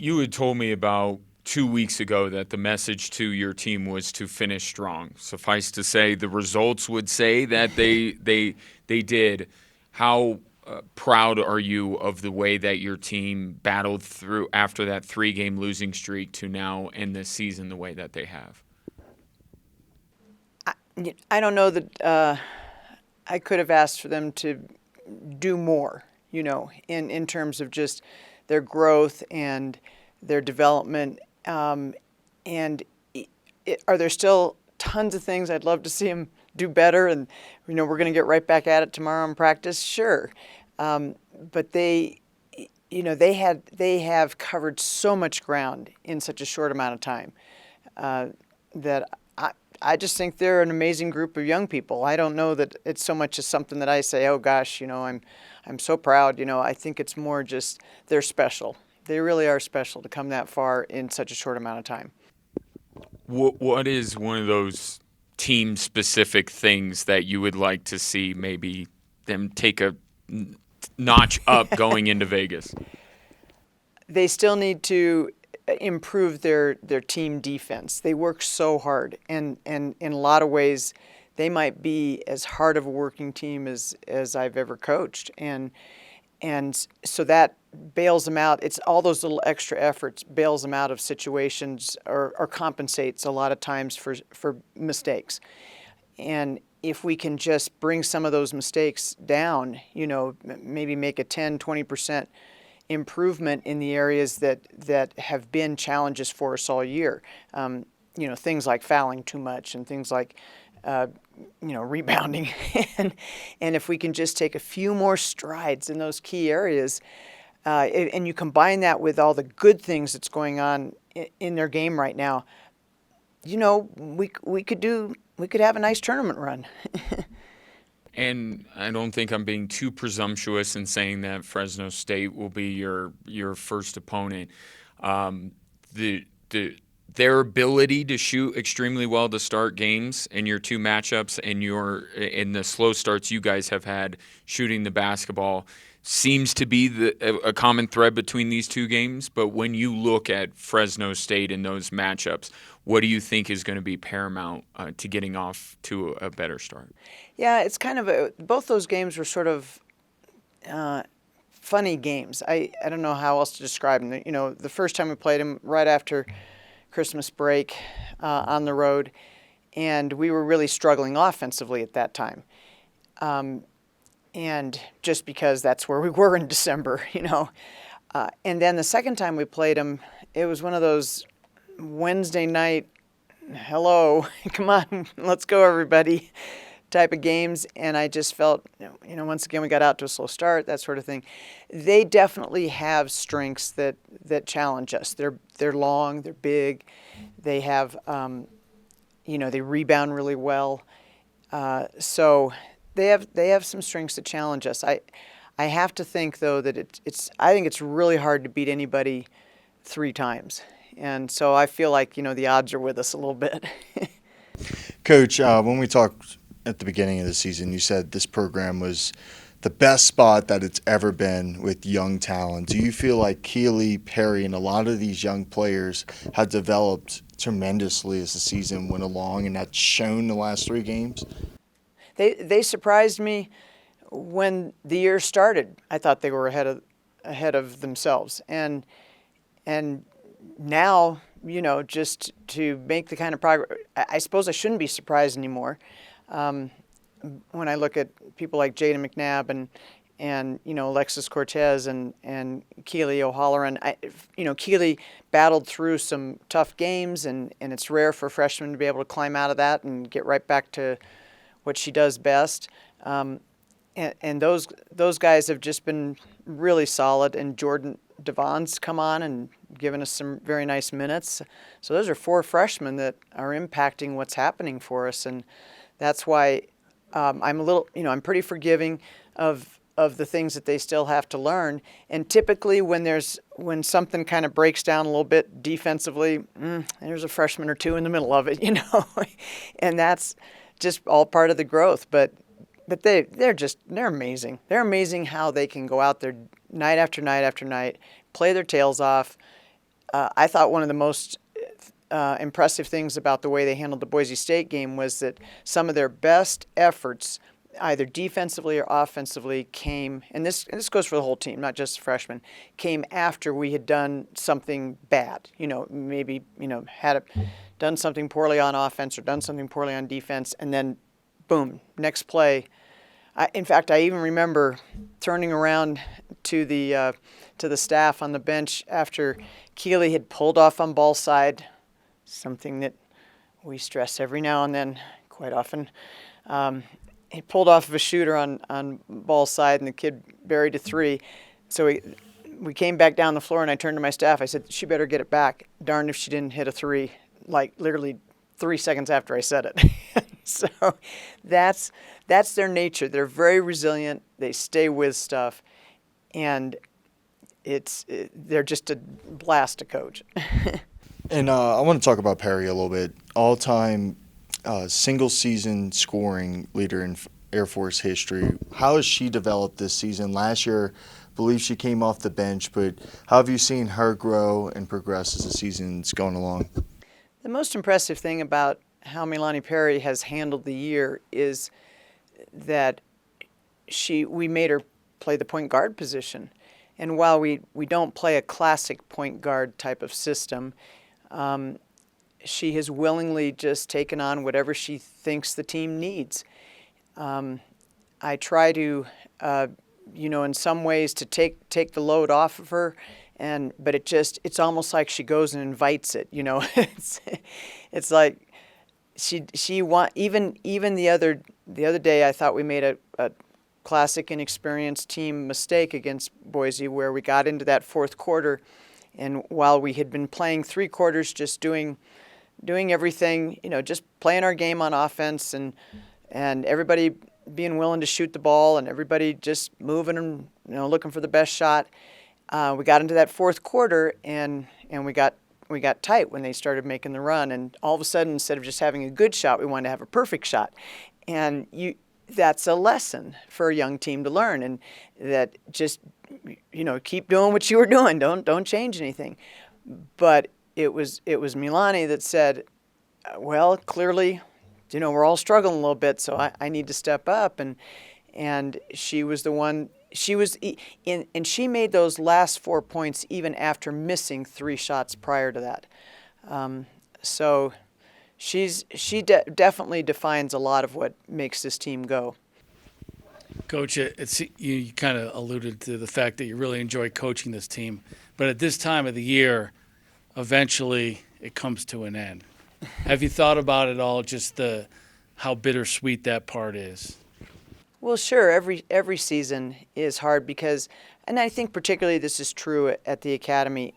You had told me about 2 weeks ago that the message to your team was to finish strong. Suffice to say, the results would say that they did. How proud are you of the way that your team battled through after that 3-game losing streak to now end this season the way that they have? I don't know that I could have asked for them to do more, in terms of just their growth and their development. And are there still tons of things I'd love to see them do better? And, we're going to get right back at it tomorrow in practice. Sure. But they have covered so much ground in such a short amount of time that I just think they're an amazing group of young people. I don't know that it's so much as something that I say, oh gosh, I'm so proud. I think it's more just they're special. They really are special to come that far in such a short amount of time. What is one of those team-specific things that you would like to see maybe them take a notch up going into Vegas? They still need to improve their team defense. They work so hard, and in a lot of ways, they might be as hard of a working team as I've ever coached, and so that bails them out. It's all those little extra efforts bails them out of situations or compensates a lot of times for mistakes. And if we can just bring some of those mistakes down, maybe make a 10-20% improvement in the areas that have been challenges for us all year. Things like fouling too much and things like rebounding. and if we can just take a few more strides in those key areas, and you combine that with all the good things that's going on in their game right now, we could have a nice tournament run. And I don't think I'm being too presumptuous in saying that Fresno State will be your first opponent. Their ability to shoot extremely well to start games in your two matchups and in the slow starts you guys have had shooting the basketball seems to be a common thread between these two games. But when you look at Fresno State in those matchups, what do you think is going to be paramount to getting off to a better start? Yeah, it's kind of both those games were sort of funny games. I don't know how else to describe them. The first time we played them right after Christmas break on the road, and we were really struggling offensively at that time. And just because that's where we were in December, And then the second time we played them, it was one of those Wednesday night, hello, come on, let's go everybody type of games. And I just felt, once again, we got out to a slow start, that sort of thing. They definitely have strengths that challenge us. They're long, they're big, they have, they rebound really well. So they have some strengths that challenge us. I have to think though that I think it's really hard to beat anybody 3 times. And so I feel like, the odds are with us a little bit. Coach, when we talked at the beginning of the season, you said this program was the best spot that it's ever been with young talent. Do you feel like Keely, Perry, and a lot of these young players have developed tremendously as the season went along, and that's shown the last 3 games? They surprised me when the year started. I thought they were ahead of themselves, and now, just to make the kind of progress, I suppose I shouldn't be surprised anymore. When I look at people like Jaden McNabb and Alexis Cortez and Keely O'Halloran, Keely battled through some tough games, and it's rare for freshmen to be able to climb out of that and get right back to what she does best. And those guys have just been really solid, and Jordan Devon's come on and given us some very nice minutes. So those are 4 freshmen that are impacting what's happening for us, and that's why I'm a little, I'm pretty forgiving of the things that they still have to learn. And typically when something kind of breaks down a little bit defensively, there's a freshman or 2 in the middle of it, and that's just all part of the growth. But they're amazing. They're amazing how they can go out there night after night after night, play their tails off, I thought one of the most impressive things about the way they handled the Boise State game was that some of their best efforts, either defensively or offensively, came, and this goes for the whole team, not just the freshmen, came after we had done something bad. Maybe done something poorly on offense or done something poorly on defense, and then boom, next play. In fact, I even remember turning around to the staff on the bench after Keeley had pulled off on ball side, something that we stress every now and then, quite often. He pulled off of a shooter on ball side, and the kid buried a three. So we came back down the floor, and I turned to my staff. I said, she better get it back. Darned if she didn't hit a three, like literally 3 seconds after I said it. So that's their nature. They're very resilient. They stay with stuff, and they're just a blast to coach. And I want to talk about Perry a little bit. All-time single-season scoring leader in Air Force history. How has she developed this season? Last year, I believe she came off the bench, but how have you seen her grow and progress as the season's going along? The most impressive thing about how Milani Perry has handled the year is that we made her play the point guard position. And while we don't play a classic point guard type of system, she has willingly just taken on whatever she thinks the team needs. I try to, in some ways to take the load off of her, but it's almost like she goes and invites it. It's like she want even the other day I thought we made a classic inexperienced team mistake against Boise where we got into that fourth quarter, and while we had been playing 3 quarters just doing everything, just playing our game on offense and everybody being willing to shoot the ball and everybody just moving and looking for the best shot, we got into that fourth quarter and we got tight when they started making the run, and all of a sudden, instead of just having a good shot, we wanted to have a perfect shot. And that's a lesson for a young team to learn, and that just keep doing what you were doing. Don't change anything. But it was Milani that said, well, clearly, we're all struggling a little bit, so I need to step up, and she was the one. And she made those last 4 points even after missing 3 shots prior to that. So she definitely defines a lot of what makes this team go. Coach, you kind of alluded to the fact that you really enjoy coaching this team, but at this time of the year, eventually it comes to an end. Have you thought about it all, just how bittersweet that part is? Well, sure. Every season is hard because, and I think particularly this is true at the academy.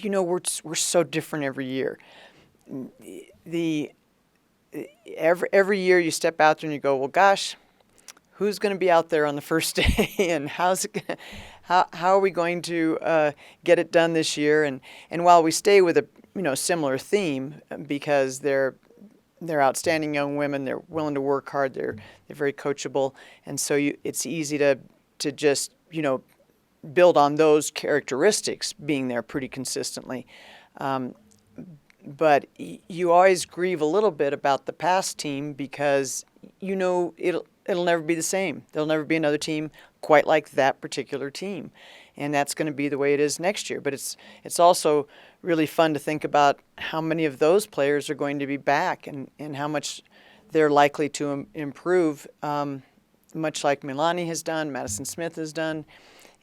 We're so different every year. Every year you step out there and you go, well, gosh, who's going to be out there on the first day, and how are we going to get it done this year? And while we stay with a similar theme because they're outstanding young women, they're willing to work hard, they're very coachable, and so it's easy to just build on those characteristics being there pretty consistently. But you always grieve a little bit about the past team because it'll never be the same. There'll never be another team quite like that particular team, and that's going to be the way it is next year. But it's also really fun to think about how many of those players are going to be back and how much they're likely to improve, much like Milani has done, Madison Smith has done,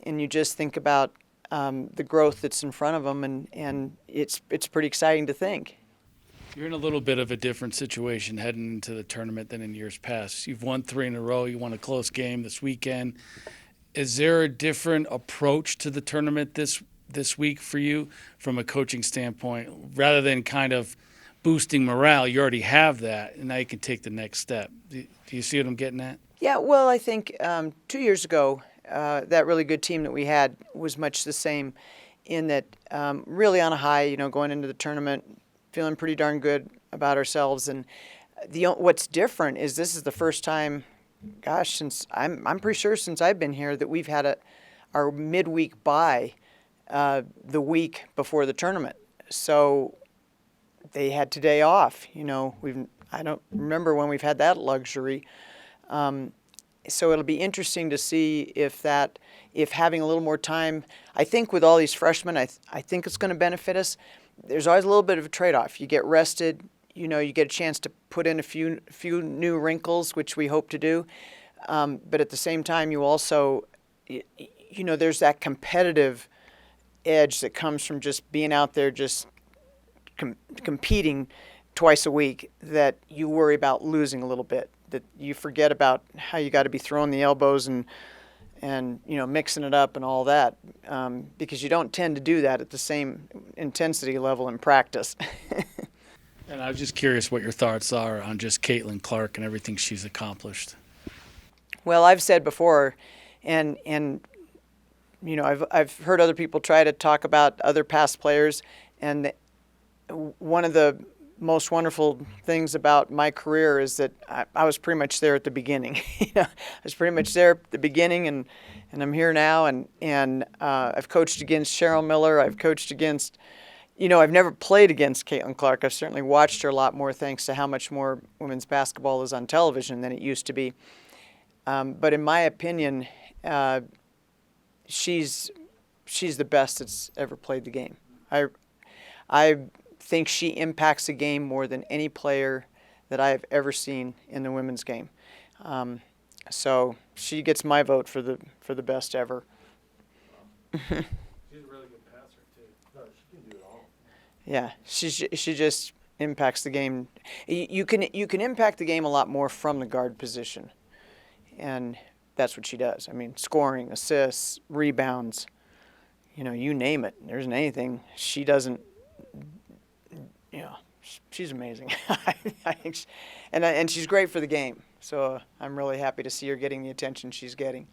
and you just think about the growth that's in front of them, and it's pretty exciting to think. You're in a little bit of a different situation heading into the tournament than in years past. You've won 3 in a row. You won a close game this weekend. Is there a different approach to the tournament this week for you from a coaching standpoint? Rather than kind of boosting morale, you already have that, and now you can take the next step. Do you see what I'm getting at? Yeah, well, I think 2 years ago, that really good team that we had was much the same in that really on a high, going into the tournament, feeling pretty darn good about ourselves. And what's different is this is the first time, gosh, since I'm pretty sure since I've been here that we've had our midweek bye the week before the tournament. so they had today off. I don't remember when we've had that luxury. So it'll be interesting to see if having a little more time. I think with all these freshmen, I think it's going to benefit us. There's always a little bit of a trade-off. You get rested, you get a chance to put in a few new wrinkles, which we hope to do. But at the same time, you also, there's that competitive edge that comes from just being out there, just competing twice a week, that you worry about losing a little bit, that you forget about how you got to be throwing the elbows and mixing it up and all that, because you don't tend to do that at the same intensity level in practice. And I was just curious what your thoughts are on just Caitlin Clark and everything she's accomplished. Well, I've said before, and I've heard other people try to talk about other past players, and one of the most wonderful things about my career is that I was pretty much there at the beginning. I was pretty much there at the beginning, and I'm here now, and I've coached against Cheryl Miller. I've coached against, I've never played against Caitlin Clark. I've certainly watched her a lot more, thanks to how much more women's basketball is on television than it used to be. But in my opinion, she's the best that's ever played the game. I think she impacts the game more than any player that I have ever seen in the women's game. So she gets my vote for the best ever. She's a really good passer too. No, she can do it all. Yeah, she just impacts the game. You can impact the game a lot more from the guard position, and that's what she does. I mean, scoring, assists, rebounds, you name it. There isn't anything she doesn't. She's amazing. I think and she's great for the game. So I'm really happy to see her getting the attention she's getting.